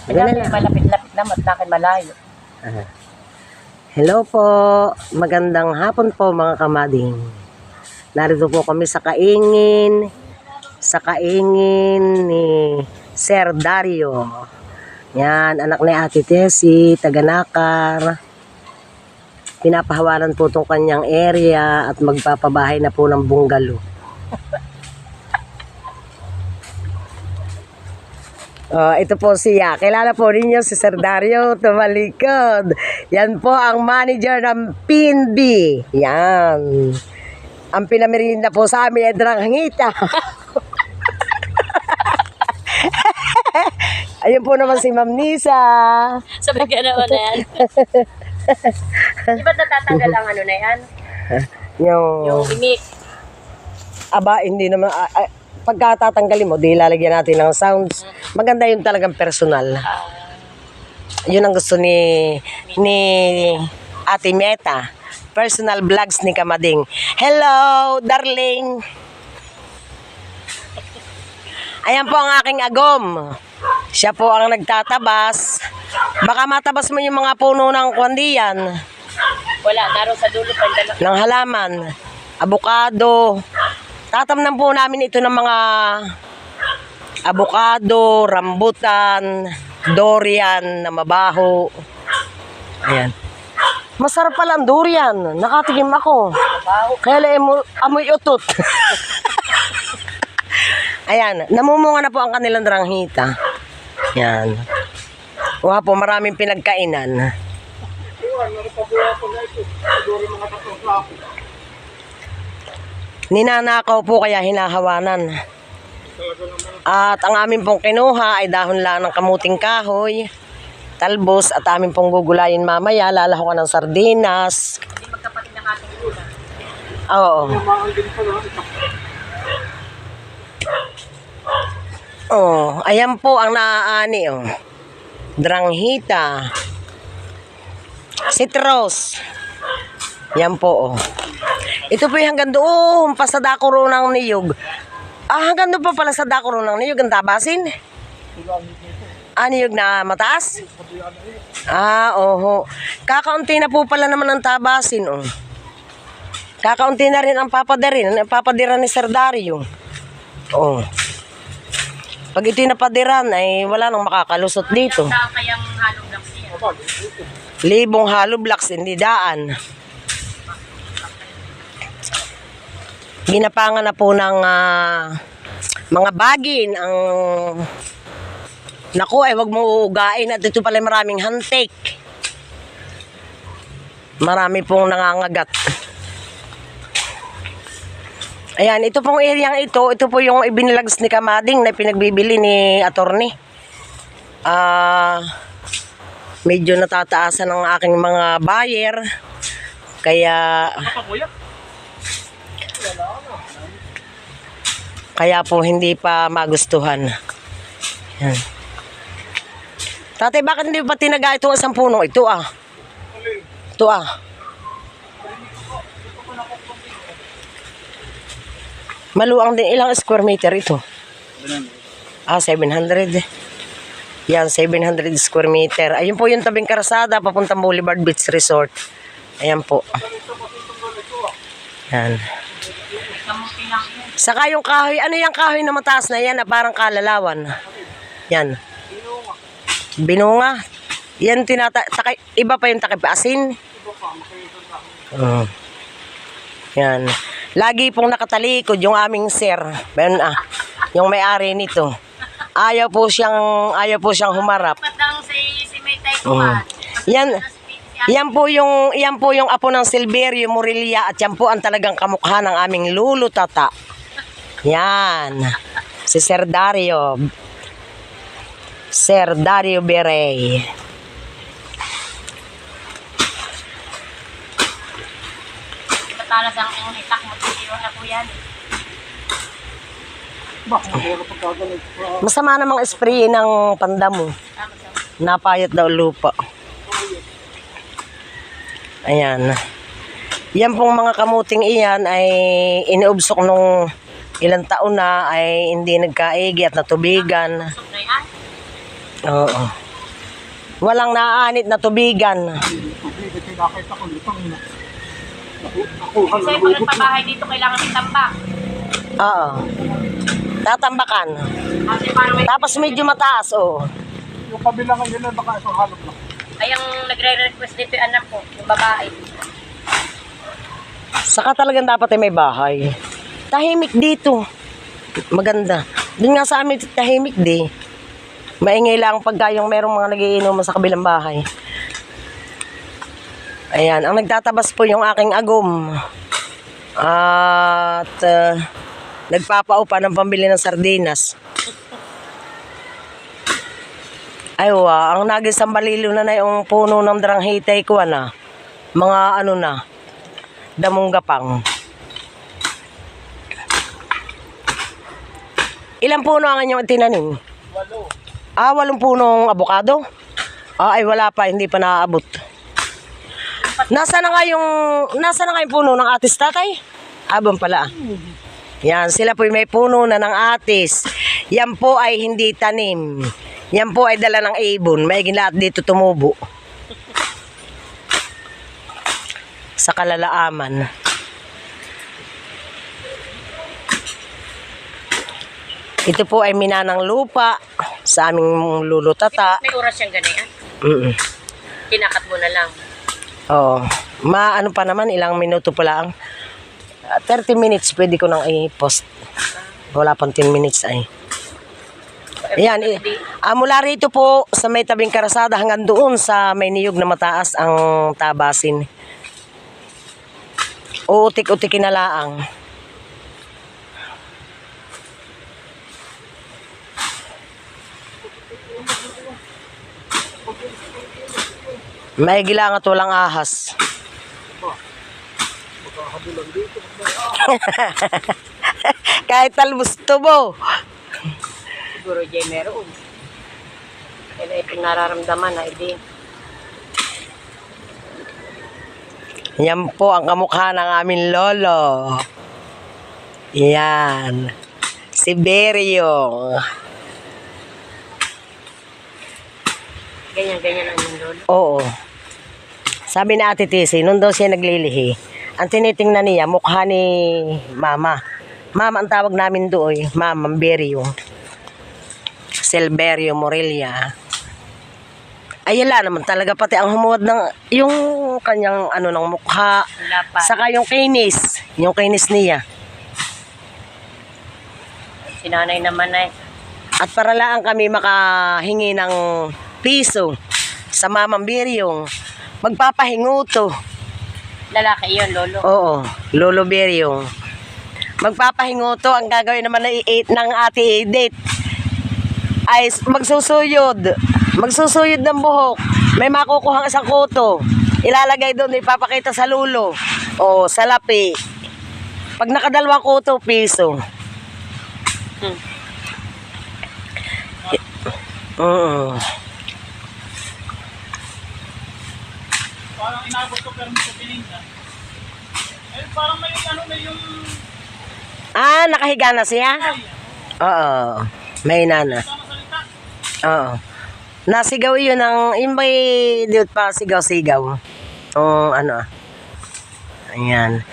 Kaya may malapit-lapit na, matlakin malayo. Hello po, magandang hapon po mga kamading. Narito po kami sa kaingin ni Sir Dario. Yan, anak ni Ate Tessie, taga Nakar. Pinapahawalan po itong kanyang area at magpapabahay na po ng bungalow. Ito po siya. Kilala po ninyo si Sir Dario tumalikod. Yan po ang manager ng PNB. Yan. Ang pinamerienda po sa amin ay dranghita. Ayun po naman si Ma'am Nisa. Sabi ka naman na yan. Di ba natatanggal ang ano na yan? Yung imik. Aba, hindi naman. Pagka tatanggalin mo, di lalagyan natin ng sounds. Maganda yung talagang personal. Yun ang gusto ni Ate Meta. Personal vlogs ni Kamading. Hello, darling. Ayan po ang aking agom. Siya po ang nagtatabas. Baka matabas mo yung mga puno ng kwandiyan. Wala, naroon sa dulo pa yung Ng halaman. Abukado. Tatamnan po namin ito ng mga abukado, rambutan, durian na mabaho. Ayan. Masarap pala ang durian. Nakatigim ako. Kaya amoy utot. Ayan. Namumunga na po ang kanilang dranghita. Ayan. Wah po, maraming pinagkainan. Ninanakaw po kaya hinahawanan. At ang amin pong kinuha ay dahon lang ng kamuting kahoy, talbos, at amin pong gugulayin mamaya. Lalahukan ng sardinas. Hindi magkapatid ng ating ulam. Oo. Oh, ayan po ang naaani, oh. Dranghita. Citrus. Yan po, oh. Ito po yung hanggang doon pa sa dakuro ng niyog. Hanggang doon pa pala sa dakuro ng niyog ang tabasin. Niyog na mataas? Oo. Kakaunti na po pala naman ang tabasin, oh. Kakaunti na rin ang papadiran ni Sir Dario. Oh. Pag ito'y napadiran, ay wala nang makakalusot dito. Saan kayang hollow blocks niya? Libong hollow blocks, hindi daan. Ginapangan na po ng mga bagin ang naku, ay wag mo ugain at ito pala maraming hantik. Marami pong nangangagat. Ayan, ito pong area ito po yung ibinilags ni Kamading na pinagbibili ni attorney. Medyo natataasan ang aking mga buyer. Kaya po hindi pa magustuhan. Yan. Tatay, bakit hindi pa tinaga itong isang puno? Ito Ito Maluang din. Ilang square meter ito? 700. Yan, 700 square meter. Ayun po yung tabing karasada papuntang Boulevard Beach Resort. Ayan po. Yan. Saka yung kahoy, ano yung kahoy na mataas na yan na parang kalalawan? Yan. Binunga. Yan iba pa yung takip asin. Yan. Lagi pong nakatalikod yung aming sir. Yung may-ari nito. Ayaw po siyang humarap. Yan po yung apo ng Silverio Morelia at yan po ang talagang kamukha ng aming Lulu Tata. Yan. Si Sir Dario. Sir Dario Berey. Matalas ang itak mo dito na po yan. Masama namang spray ng pandamo. Napayat daw lupa. Ayan. Yan pong mga kamuting iyan ay iniubsok nung ilang taon na ay hindi nagkaigi at natubigan. Oo. Walang naaanit na tubigan. Kasi pag nagpabahay dito, kailangan itambak. Oo. Tatambakan. Kasi parang may... Tapos medyo mataas, oh. Yung kabilang yun na baka isang halop lang. Ay, ang nagre-request dito yung anak ko, yung babae. Saka talagang dapat ay may bahay. Tahimik dito. Maganda. Doon nga sa amin tahimik di. Maingay lang pagka yung merong mga nagiinuman sa kabilang bahay. Ayan, ang nagtatabas po yung aking agom. At nagpapaupa ng pambili ng sardinas. Aywa, ang naging sambalilo na yung puno ng dranghitay ko na. Mga ano na, damong gapang. Ilang puno ang inyong tinanim? 8. 8 punong abokado? Ay wala pa, hindi pa naaabot. Nasa na nga yung puno ng atis tatay? Abang pala. Yan, sila po may puno na ng atis. Yan po ay hindi tanim. Yan po ay dala ng ibon. Maiging lahat dito tumubo. Sa kalalaaman. Ito po ay minanang lupa sa aming lulutata. May oras siyang ganyan. Kinakat mo na lang. Oo. Maano pa naman, ilang minuto pa lang. 30 minutes pwede ko nang i-post. Wala pang 10 minutes ay. Ayan, mula rito po sa may tabing karasada hanggang doon sa may niyog na mataas ang tabasin. Uutik-utikin na laang. May gilang at walang ahas. Kahit talbos tubo. Siguro dyan meron. Kaya ito nararamdaman na hindi. Yan po ang kamukha ng aming lolo. Yan. Si Beryong. Ganyan-ganyan ang yung lolo. Oo. Sabi ni Ate Tisi, nung daw siya naglilihi, ang tinitingnan niya, mukha ni Mama. Mama ang tawag namin doon, Mama Beryong. Silverio Morelia. Ayala naman talaga pati ang humuwad ng yung kanyang ano ng mukha. Saka yung kinis niya. Si nanay naman ay. At para lang kami makahingi ng piso sa Mamang Beryong, magpapahinguto. Lalaki yun, lolo. Oo, Lolo Beryong. Magpapahinguto, ang gagawin naman ng Ate Edith ay magsusuyod ng buhok. May makukuhang isang kuto. Ilalagay doon, ipapakita sa lulo. O, sa lapi. Pag nakadalawang kuto, piso. Parang inabot ko pero sa pininda. Eh, parang may ano na yung... Nakahiga na siya? Oo. May nana. Oo. Nasigaw yun yung may diot pa sigaw-sigaw. Ayan.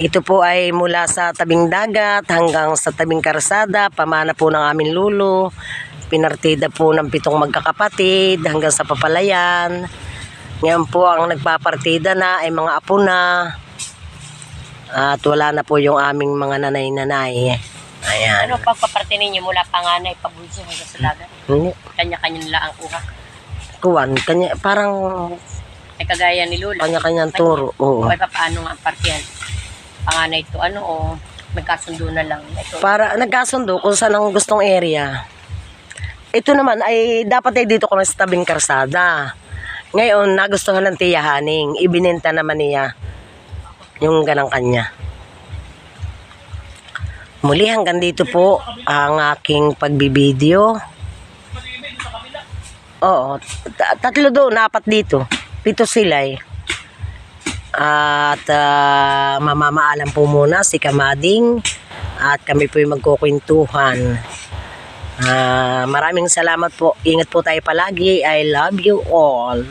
Ito po ay mula sa tabing dagat hanggang sa tabing karsada. Pamana po ng aming lulo. Pinartida po ng 7 magkakapatid hanggang sa Papalayan. Ngayon po ang nagpapartida na ay mga apo na. At wala na po yung aming mga nanay-nanay. Ayan. Ano pagpaparte ninyo mula panganay pabunso hanggang sa dagat? Kanya-kanya nila ang kuha. Kuwan, parang Ay kagaya ni Lola. kanya-kanyang turo. Oo. Ay paano nga ang partiyan? Panganay ito o magkasundo na lang? Ito. Para nagkasundo kung saan ang gustong area. Ito naman ay dapat ay dito ko na sa tabing karsada. Ngayon, nagustuhan ng Tiya Haning. Ibinenta naman niya yung ganang kanya. Muli hanggang dito po ang aking pagbibideo. Oo, 3 doon, 4 dito. 7 sila eh. At mamamaalam po muna si Kamading at kami po yung magkukwentuhan. Maraming salamat po. Ingat po tayo palagi. I love you all.